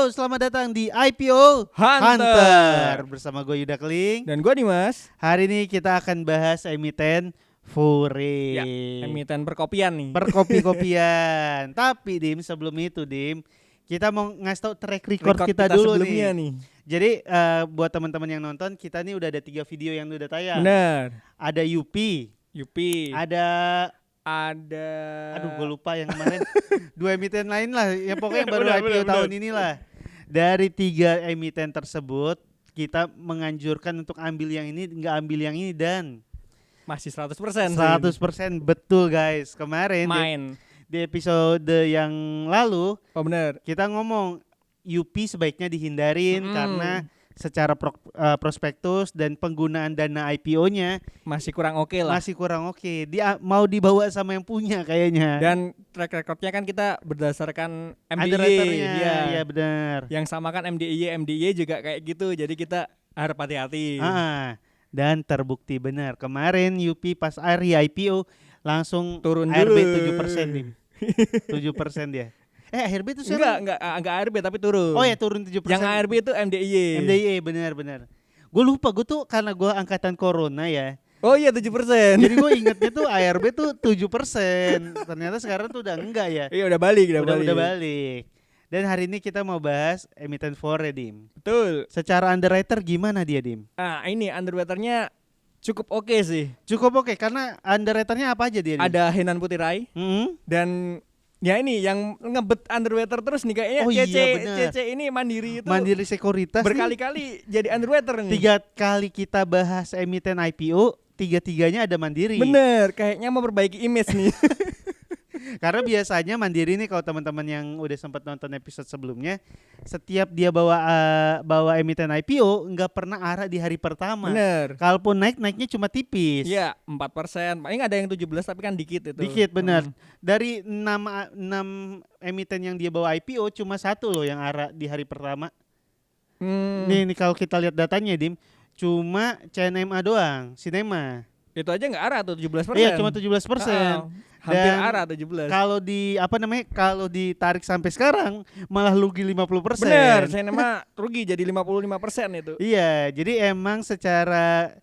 Halo, selamat datang di IPO Hunter bersama gue Yuda Keling. Dan gue Dimas. Hari ini kita akan bahas emiten Fore. Ya, emiten perkopian nih. Perkopi-kopian. Tapi Dim, sebelum itu Dim, kita mau ngasih tau track record kita dulu nih. Jadi buat teman-teman yang nonton, kita nih udah ada 3 video yang udah tayang. Bener. Ada Yupi. Ada aduh gue lupa yang kemarin. 2 emiten lain lah. Ya pokoknya yang baru IPO tahun inilah. Dari 3 emiten tersebut, kita menganjurkan untuk ambil yang ini, enggak ambil yang ini, dan masih 100% 100% betul guys. Kemarin di episode yang lalu, bener, kita ngomong UP sebaiknya dihindarin karena secara prospektus dan penggunaan dana IPO-nya masih kurang oke lah. Masih kurang oke. Dia mau dibawa sama yang punya kayaknya. Dan track recordnya kan kita berdasarkan MDIY. Iya benar. Yang sama kan MDIY juga kayak gitu. Jadi kita harus hati-hati. Dan terbukti benar. Kemarin UP pas hari IPO langsung turun ARB dulu 7% nih. 7% dia. ARB itu siapa? Enggak ARB tapi turun. Oh ya, turun 7%. Yang ARB itu MDIY. MDIY benar. Gue lupa, gue tuh karena gue angkatan corona ya. Oh iya 7%. Jadi gue ingetnya tuh ARB tuh 7%. Ternyata sekarang tuh udah enggak ya. Iya udah balik. Udah balik. Dan hari ini kita mau bahas emiten Fore, Dim. Betul. Secara underwriter gimana dia, Dim? Ini underwriternya cukup oke sih. Cukup oke karena underwriternya apa aja dia, Dim? Ada Henan Putirai. Dan ya ini yang ngebet underwriter terus nih kayaknya CC ini Mandiri itu. Mandiri Sekuritas berkali-kali jadi underwriter nih. 3 kali kita bahas emiten IPO, 3-3-nya ada Mandiri. Bener, kayaknya mau perbaiki image nih. Karena biasanya Mandiri nih, kalau teman-teman yang udah sempat nonton episode sebelumnya, setiap dia bawa emiten IPO nggak pernah arah di hari pertama. Bener. Kalaupun naiknya cuma tipis. Iya, 4%. Paling ada yang 17 tapi kan dikit itu. Dikit bener. Dari 6 emiten yang dia bawa IPO, cuma 1 loh yang arah di hari pertama. Nih kalau kita lihat datanya, Dim, cuma CNMA doang, Sinema. Itu aja nggak arah tuh 17%. Iya, cuma 17%. Hampir arah 17. Kalau ditarik sampai sekarang malah rugi 50%. Bener, Sinema rugi jadi 55% itu. Iya, jadi emang secara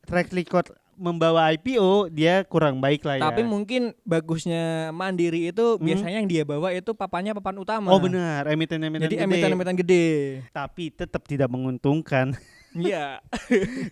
track record membawa IPO dia kurang baik lah ya. Tapi mungkin bagusnya Mandiri itu biasanya yang dia bawa itu papan utama. Oh benar, emiten-emiten jadi gede. emiten-emiten gede. Tapi tetap tidak menguntungkan. Iya.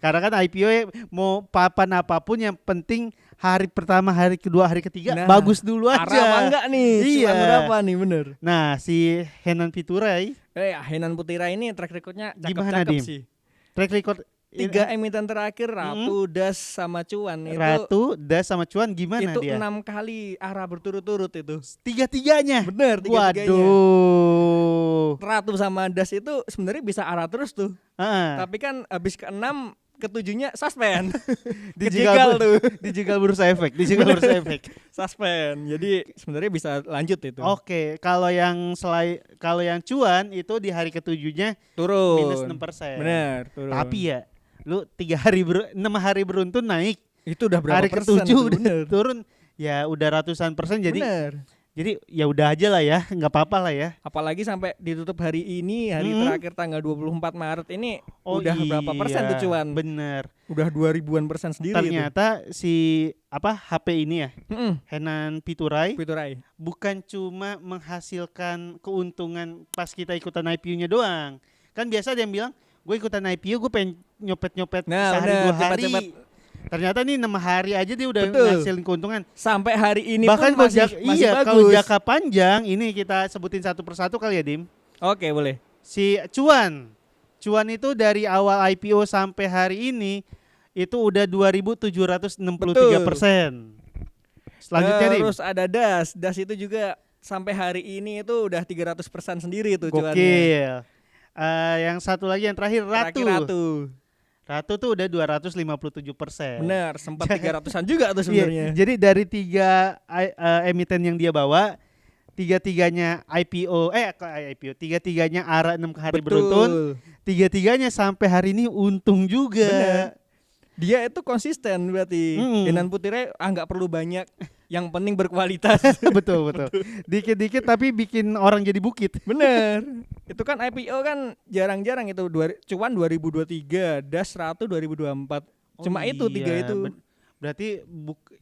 Karena kan IPO mau papan apapun yang penting hari pertama, hari kedua, hari ketiga bagus dulu aja. Arah apa enggak nih? Iya. Berapa nih bener? Nah, si Henan Putirai. Henan Putirai ini track recordnya cakep-cakep sih. Track record 3 emiten terakhir Ratu, Das sama Cuan itu. Ratu, Das sama Cuan gimana itu dia? Itu 6 kali arah berturut-turut itu. 3-3-nya. Bener, 3-3-nya. Waduh. Ratu sama Das itu sebenarnya bisa arah terus tuh. Tapi kan habis ke-6 ke-7-nya suspend. Dijegal tuh. Dijegal bursa efek. Suspend. Jadi sebenarnya bisa lanjut itu. Oke, kalau yang Cuan itu di hari ke-7-nya turun. Minus 6%. Bener, turun. Tapi ya lu 6 hari beruntun naik. Itu udah berapa hari persen? Hari ke-7 udah turun. Ya udah ratusan persen. Jadi ya udah aja lah ya, nggak apa-apa lah ya. Apalagi sampai ditutup hari ini, hari terakhir tanggal 24 Maret ini udah berapa persen tuh Cuan? Bener. Udah 2000-an% sendiri. Ternyata itu. Si HP ini ya, Henan Putirai bukan cuma menghasilkan keuntungan pas kita ikutan IPO-nya doang. Kan biasa ada yang bilang, gue ikutan IPO gue pengen nyopet-nyopet sehari 2 hari. Cepet. Ternyata nih 6 hari aja dia udah ngasilin keuntungan. Sampai hari ini bahkan pun masih bagus. Kalau jangka panjang ini kita sebutin satu persatu kali ya, Dim. Oke, boleh. Si Cuan itu dari awal IPO sampai hari ini itu udah 2.763%. Selanjutnya, Dim. Terus ada Das itu juga sampai hari ini itu udah 300% sendiri tuh Cuannya. Gokil. Yang satu lagi yang terakhir Ratu tuh udah 257%. Bener, sempat 300-an juga tuh sebenarnya. Jadi dari 3 emiten yang dia bawa, 3-3-nya IPO, 3-3-nya arah 6 hari beruntun, 3-3-nya sampai hari ini untung juga. Bener. Dia itu konsisten berarti. Henan Putirai nggak perlu banyak Yang penting berkualitas. Betul. Dikit-dikit tapi bikin orang jadi bukit. Bener. Itu kan IPO kan jarang-jarang itu cuan 2023, DAS 100 2024. Cuma itu tiga itu. Berarti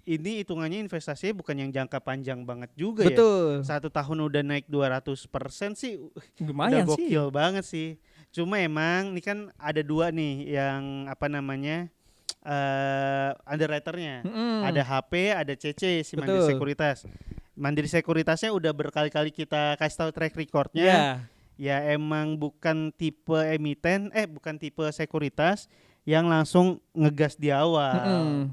ini hitungannya investasinya bukan yang jangka panjang banget juga. Betul. Ya. 1 tahun udah naik 200% sih. Lumayan udah gokil sih. banget sih. Cuma emang ini kan ada 2 nih yang underwriternya. Ada HP, ada CC si Mandiri Sekuritas. Mandiri Sekuritasnya udah berkali-kali kita kasih tahu track recordnya. Ya emang bukan tipe emiten, bukan tipe sekuritas yang langsung ngegas di awal.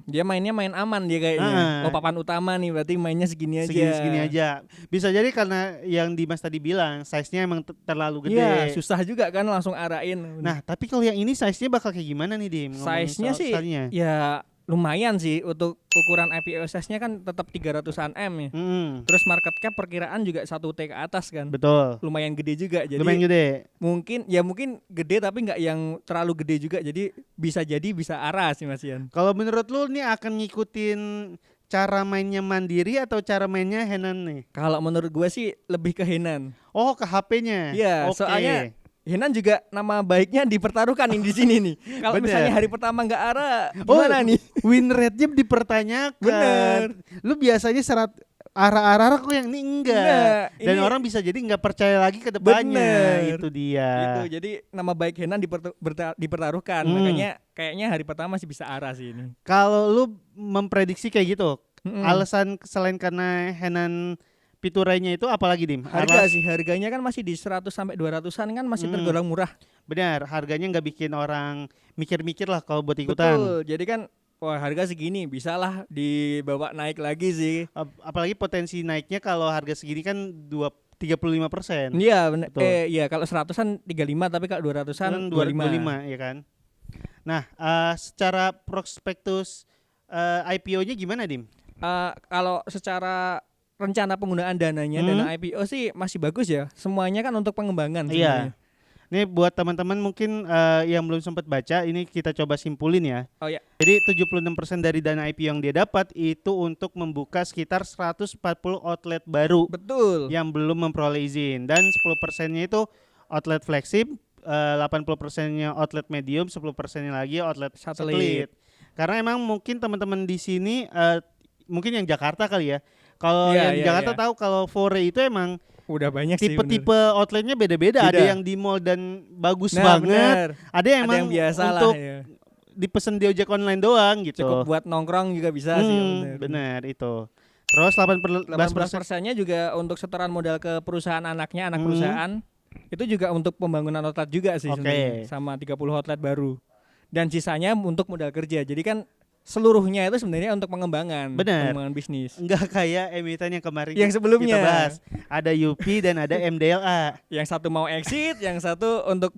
Dia mainnya main aman dia kayaknya. Papan utama nih berarti mainnya segini aja. Bisa jadi karena yang Dimas tadi bilang size-nya emang terlalu gede. Iya, susah juga kan langsung arahin. Nah, tapi kalau yang ini size-nya bakal kayak gimana nih, Dim? Size-nya sih ya lumayan sih untuk ukuran IPO size-nya kan tetap 300-an M ya. Terus market cap perkiraan juga 1T ke atas kan. Betul. Lumayan gede juga. Jadi lumayan gede. Mungkin gede tapi nggak yang terlalu gede juga. Jadi bisa arah sih Mas Ian. Kalau menurut lu nih akan ngikutin cara mainnya Mandiri atau cara mainnya Henan nih? Kalau menurut gue sih lebih ke Henan. Oh, ke HP-nya. Iya, soalnya Henan juga nama baiknya dipertaruhkan di sini nih. Kalau misalnya hari pertama nggak arah, gimana nih? Win rate-nya dipertanyakan. Bener. Lu biasanya arah-arah kok yang ini enggak. Dan ini orang bisa jadi nggak percaya lagi ke depannya. Itu dia. Gitu. Jadi nama baik Henan dipertaruhkan. Makanya kayaknya hari pertama masih bisa arah sih ini. Kalau lu memprediksi kayak gitu, alasan selain karena Henan Piturainya itu apalagi Dim? Harganya kan masih di 100 sampai 200-an kan masih tergolong murah. Benar, harganya nggak bikin orang mikir-mikir lah kalau buat ikutan. Betul, jadi kan harga segini bisalah dibawa naik lagi sih. Apalagi potensi naiknya kalau harga segini kan 35%. Iya benar. Iya kalau 100-an 35 tapi kalau 200-an 25 ya kan. Nah, secara prospektus IPO-nya gimana Dim? Kalau secara rencana penggunaan dananya, dana IPO sih masih bagus ya. Semuanya kan untuk pengembangan sebenarnya. Iya. Ini buat teman-teman mungkin yang belum sempat baca, ini kita coba simpulin ya. Oh ya. Jadi 76% dari dana IPO yang dia dapat itu untuk membuka sekitar 140 outlet baru. Betul. Yang belum memperoleh izin, dan 10%-nya itu outlet flagship, 80%-nya outlet medium, 10%-nya lagi outlet satelit. Karena emang mungkin teman-teman di sini mungkin yang Jakarta kali ya. Kalau yang Jakarta tahu kalau Fore itu emang udah banyak tipe-tipe outletnya beda-beda. Ada yang di mall dan bagus banget. Ada yang emang biasa untuk lah, dipesen di ojek online doang gitu. Cukup buat nongkrong juga bisa sih. Bener itu. Terus 18%-nya juga untuk setoran modal ke perusahaan anaknya, anak perusahaan. Itu juga untuk pembangunan outlet juga sih sebenarnya. Sama 30 outlet baru. Dan sisanya untuk modal kerja. Jadi kan seluruhnya itu sebenarnya untuk pengembangan bisnis. Enggak kayak emiten yang kemarin yang sebelumnya kita bahas. Ada UP dan ada MDLA. Yang satu mau exit, yang satu untuk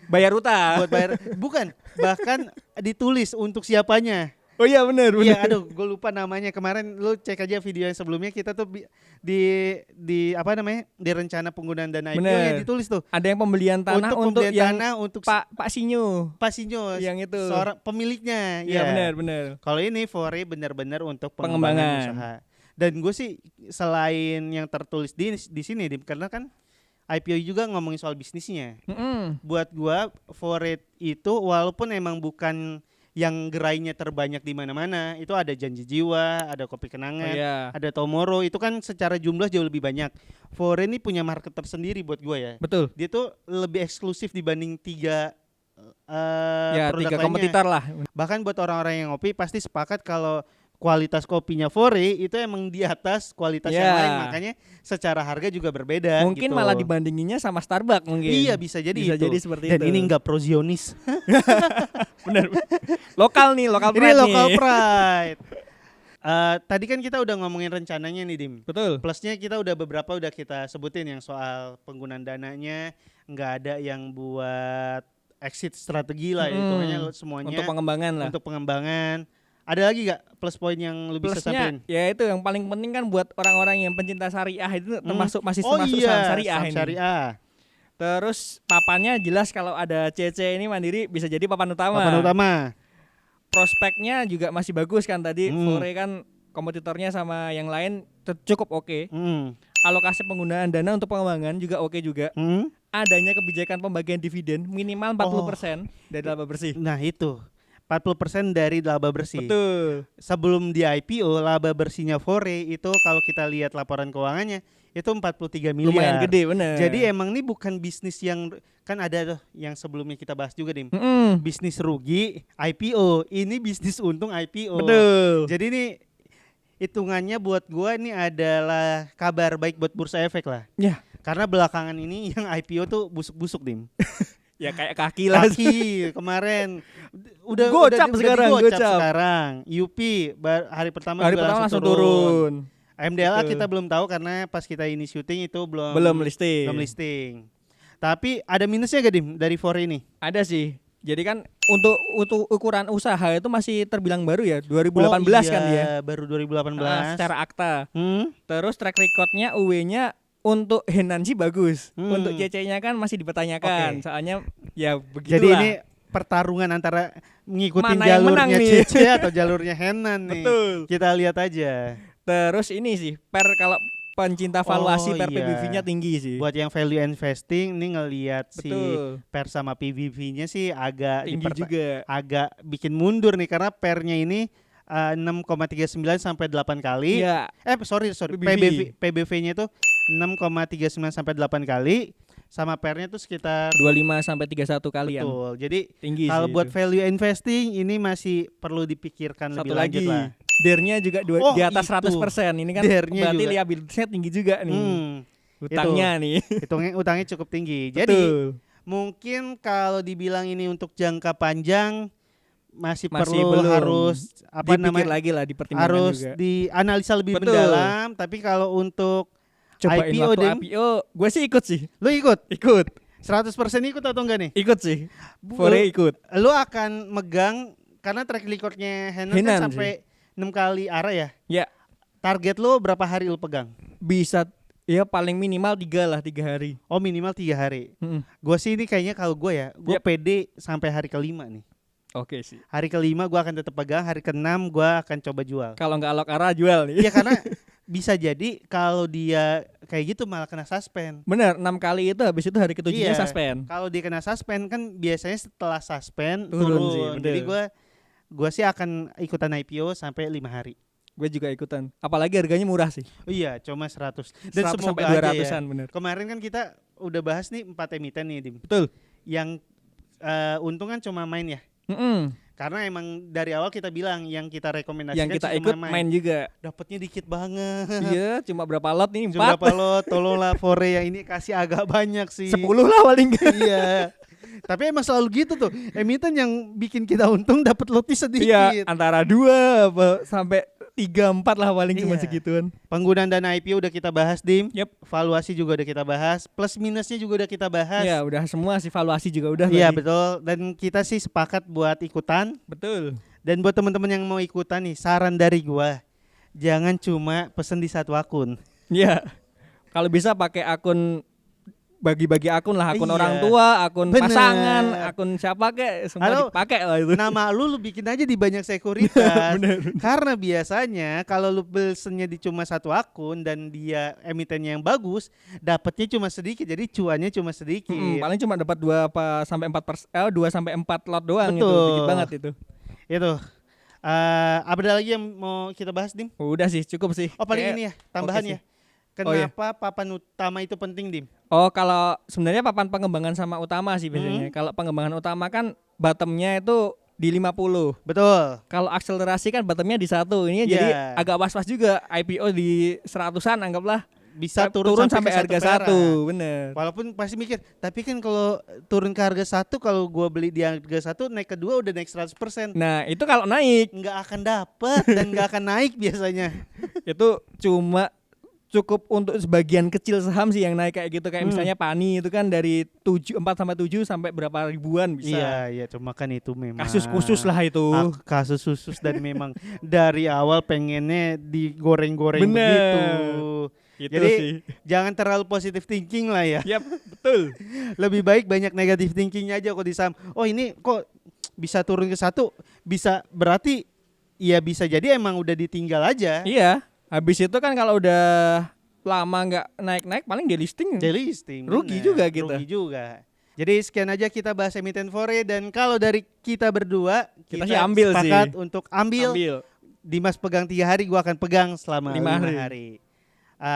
bayar utang. Buat bayar. Bukan, bahkan ditulis untuk siapanya. Oh iya benar. Iya, aduh, gue lupa namanya. Kemarin lu cek aja video yang sebelumnya, kita tuh di apa namanya? Di rencana penggunaan dana IPO yang ditulis tuh. Ada yang pembelian tanah untuk yang untuk Pak Sinyo. Pak Sinyo yang itu. Seorang pemiliknya. Iya, benar. Kalau ini Fore benar-benar untuk pengembangan usaha. Dan gue sih selain yang tertulis di sini, karena kan IPO juga ngomongin soal bisnisnya. Buat gue Fore itu walaupun emang bukan yang gerainya terbanyak di mana-mana, itu ada Janji Jiwa, ada Kopi Kenangan, ada Tomorrow, itu kan secara jumlah jauh lebih banyak. Fore ini punya market tersendiri buat gue ya. Betul. Dia tuh lebih eksklusif dibanding 3 produk 3 kompetitor lah. Bahkan buat orang-orang yang ngopi pasti sepakat kalau kualitas kopinya Fore itu emang di atas kualitas yang lain, makanya secara harga juga berbeda. Mungkin gitu. Malah dibandinginnya sama Starbucks mungkin. Iya bisa jadi seperti dan itu. Dan ini enggak prozionis. Benar. Lokal pride. Ini lokal pride. Tadi kan kita udah ngomongin rencananya nih Dim. Betul. Plusnya kita udah kita sebutin yang soal penggunaan dananya, nggak ada yang buat exit strategi lah, itu hanya semuanya untuk pengembangan lah. Untuk pengembangan. Ada lagi gak plus poin yang lu bisa sampein? Ya itu yang paling penting kan buat orang-orang yang pencinta syariah itu termasuk saham syariah. Terus papannya jelas kalau ada CC ini Mandiri bisa jadi papan utama. Prospeknya juga masih bagus kan tadi. Fore kan kompetitornya sama yang lain cukup oke. Alokasi penggunaan dana untuk pengembangan juga oke juga. Adanya kebijakan pembagian dividen minimal 40% dari laba bersih. Nah itu 40% dari laba bersih. Betul. Sebelum di IPO laba bersihnya Fore itu kalau kita lihat laporan keuangannya itu 43 miliar. Lumayan gede bener. Jadi emang ini bukan bisnis yang kan ada tuh yang sebelumnya kita bahas juga Dim. Bisnis rugi IPO, ini bisnis untung IPO. Betul. Jadi ini hitungannya buat gua ini adalah kabar baik buat Bursa Efek lah. Ya. Karena belakangan ini yang IPO tuh busuk-busuk Dim. Ya kayak kaki lah. Kaki kemarin udah gocap sekarang. Yupi hari pertama langsung turun. MDLA kita belum tahu karena pas kita ini syuting itu belum listing. Tapi ada minusnya gak Dim dari Fore ini? Ada sih. Jadi kan untuk ukuran usaha itu masih terbilang baru ya, 2018 kan dia. Baru 2018. Secara akta. Terus track recordnya UW-nya untuk Henan sih bagus. Untuk CC-nya kan masih dipertanyakan. Soalnya ya begitulah. Jadi ini pertarungan antara ngikutin jalurnya CC atau jalurnya Henan nih. Betul. Kita lihat aja. Terus ini sih kalau pencinta valuasi per PBV-nya tinggi sih. Buat yang value investing ini ngelihat si per sama PBV-nya sih agak tinggi juga. Agak bikin mundur nih karena pernya ini 6,39 sampai 8 kali. Ya. Sorry. PBV-nya itu 6,39 sampai 8 kali. Sama pernya tuh sekitar 25 sampai 31 kalian. Betul. Jadi kalau buat value investing ini masih perlu dipikirkan satu lebih lanjut lah. DER-nya juga di atas itu. 100%. Ini kan berarti liabilitasnya tinggi juga nih. Utangnya nih. Utangnya cukup tinggi. Jadi mungkin kalau dibilang ini untuk jangka panjang masih perlu harus lagi lah dipertimbangkan harus juga. Dianalisa lebih mendalam. Tapi kalau untuk cobain IPO gue sih ikut sih. Lu ikut? 100% ikut atau enggak nih? Ikut sih. Fore ikut. Lu akan megang karena track recordnya Henan kan sampai 6 kali arah ya? Ya. Target lu berapa hari lu pegang? Bisa ya paling minimal 3 hari. Oh minimal 3 hari. Gue sih ini kayaknya kalau gue pede sampai hari kelima nih. Oke sih. Hari kelima gue akan tetap pegang, hari ke-6 gue akan coba jual. Kalau nggak alok arah jual nih. Iya karena bisa jadi kalau dia kayak gitu malah kena suspend. Bener, 6 kali itu habis itu hari ke-7-nya suspend. Kalau dia kena suspend kan biasanya setelah suspend turun. Sih, jadi gue sih akan ikutan IPO sampai 5 hari. Gue juga ikutan. Apalagi harganya murah sih. Oh iya, cuma 100. Dan 100 semoga sampai 200-an aja ya. Bener. Kemarin kan kita udah bahas nih 4 emiten nih, Dim. Betul. Yang untung kan cuma main ya. Karena emang dari awal kita bilang yang kita rekomendasikan yang kita ikut main juga. Dapatnya dikit banget. Iya, cuma berapa lot nih? 4. Cuma berapa lot? Tolonglah Fore yang ini kasih agak banyak sih. 10 lah paling. Iya. Tapi emang selalu gitu tuh. Emiten yang bikin kita untung dapat lotnya sedikit. Iya, antara 2 sampai 3-4 lah paling cuma segituan. Penggunaan dana IPO udah kita bahas, Dim. Valuasi juga udah kita bahas. Plus minusnya juga udah kita bahas. Iya, udah semua sih, valuasi juga udah. Iya, betul. Dan kita sih sepakat buat ikutan. Betul. Dan buat teman-teman yang mau ikutan nih, saran dari gua, jangan cuma pesen di satu akun. Iya. Kalau bisa pakai akun, bagi-bagi akun lah, akun orang tua, akun pasangan, akun siapa kek, semua dipakai lah itu. Nama lu bikin aja di banyak sekuritas. Karena biasanya kalau lu pesennya di cuma satu akun dan dia emitennya yang bagus, dapatnya cuma sedikit, jadi cuannya cuma sedikit. Paling cuma dapat 2 sampai 4 lot doang. Betul. Itu dikit banget itu. Itu. Ada lagi yang mau kita bahas, Dim? Udah sih, cukup sih. Oh, paling ini ya, tambahan ya. Kenapa papan utama itu penting, Dim? Oh, kalau sebenarnya papan pengembangan sama utama sih biasanya. Kalau pengembangan utama kan bottomnya itu di 50. Betul. Kalau akselerasi kan bottomnya di 1. Ini jadi agak was-was juga. IPO di 100-an anggaplah. Bisa turun sampai harga 1. Bener. Walaupun pasti mikir, tapi kan kalau turun ke harga 1, kalau gua beli di harga 1, naik kedua udah naik 100%. Nah, itu kalau naik nggak akan dapet dan nggak akan naik biasanya. Itu cuma cukup untuk sebagian kecil saham sih yang naik kayak gitu, kayak misalnya Pani itu kan dari 4 sampai 7 sampai berapa ribuan bisa. Iya, cuma kan itu memang kasus khusus lah itu. Kasus khusus dan memang dari awal pengennya digoreng-goreng begitu. Jadi sih, jangan terlalu positive thinking lah ya. Yap, betul. Lebih baik banyak negative thinkingnya aja kok di saham. Oh, ini kok bisa turun ke 1, bisa berarti ya bisa jadi emang udah ditinggal aja. Iya. Habis itu kan kalau udah lama nggak naik-naik paling delisting. Rugi juga gitu. Rugi juga. Jadi sekian aja kita bahas emiten fore, dan kalau dari kita berdua kita sih ambil sepakat sih. untuk ambil. Dimas pegang 3 hari, gua akan pegang selama 5 hari.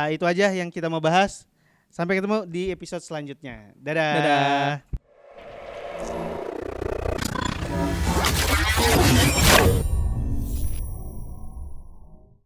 Itu aja yang kita mau bahas. Sampai ketemu di episode selanjutnya. Dadah.